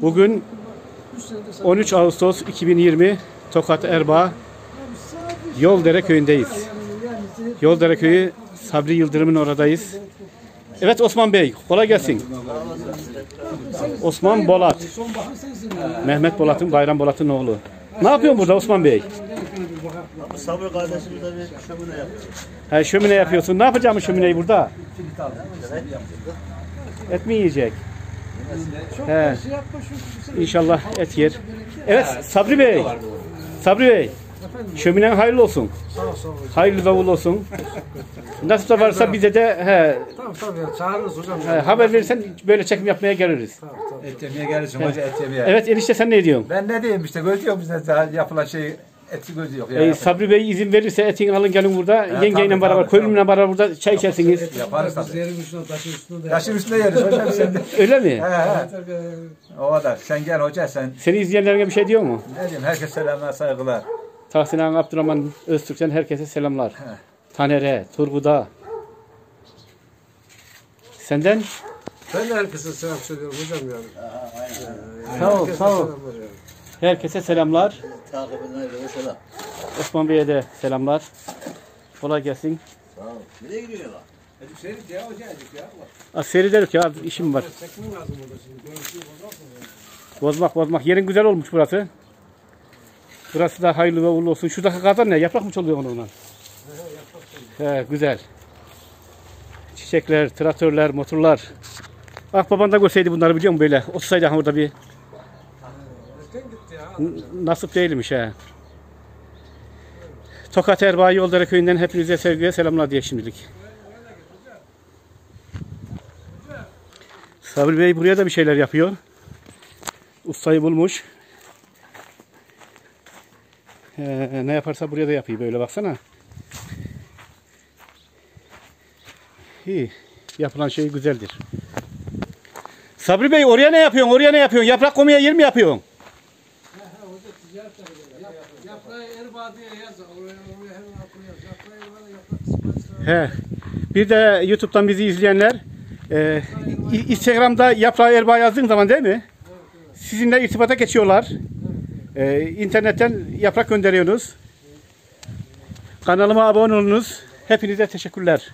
Bugün 13 Ağustos 2020 Tokat Erbaa Yoldere köyündeyiz. Yoldere köyü Sabri Yıldırım'ın oradayız. Evet Osman Bey, kolay gelsin. Osman Bolat. Mehmet Bolat'ın, Bayram Bolat'ın oğlu. Ne yapıyorsun burada Osman Bey? Sabri kardeşimle bir şömine yapıyoruz. He, şömine yapıyorsun. Ne yapacağım şömineyi burada? Et mi yiyecek? He. İnşallah et yer. Evet Sabri Bey. Sabri Bey. Şöminen hayırlı olsun. Hayırlı davul olsun. Nasıl da varsa bize de Tabii çağırırız hocam. haber verirsen böyle çekim yapmaya geliriz. Et yemeye gelirsin hoca, et yemeye. Evet enişte sen ne diyorsun? Ben ne diyeyim işte, gözüyor bize yapılan şey, eti gözü yok. Ya. Sabri Bey izin verirse etini alın gelin burada. Yengeyle tabii, beraber, tabii, köylümle beraber burada çay içersiniz. Yaparız tabii. Yerin üstüne, taşın üstünde yeriz hocam sen de. Öyle mi? He. O kadar. Sen gel hoca sen. Seni izleyenlerine bir şey diyor mu? Ne diyeyim, herkese selamlar, saygılar. Tahsin Ağam Abdurrahman Öztürk'ten herkese selamlar. Taner'e, Turgut'a. Senden? Ben de herkese selam söylüyorum hocam yani. Sağ ol, sağ ol. Herkese selamlar. Takibine selam. Osman Bey'e de selamlar. Kolay gelsin. Sağ ol. Nereye gidiyor lan? Seyrederik ya, işim var. Bozmak. Yerin güzel olmuş burası. Burası da hayırlı ve uğurlu olsun. Şuradaki kazan ne? Yaprak mı çalıyor onunla? He, güzel. Çiçekler, traktörler, motorlar. Bak baban da görseydi bunları biliyor musun böyle? Otursaydı orada bir. Nasip değilmiş he. Tokat Erbaa Yoldere köyünden hepinize sevgiye selamlar diye şimdilik. Sabri Bey buraya da bir şeyler yapıyor. Ustayı bulmuş. Ne yaparsa buraya da yapıyor böyle baksana. İyi. Yapılan şey güzeldir. Sabri Bey oraya ne yapıyorsun? Oraya ne yapıyorsun? Yaprak koymaya yer mi yapıyorsun? He. Bir de YouTube'dan bizi izleyenler Instagram'da Yaprağı Erbaa yazdığın zaman değil mi? Sizinle irtibata geçiyorlar. İnternetten yaprak gönderiyorsunuz. Kanalıma abone olunuz. Hepinize teşekkürler.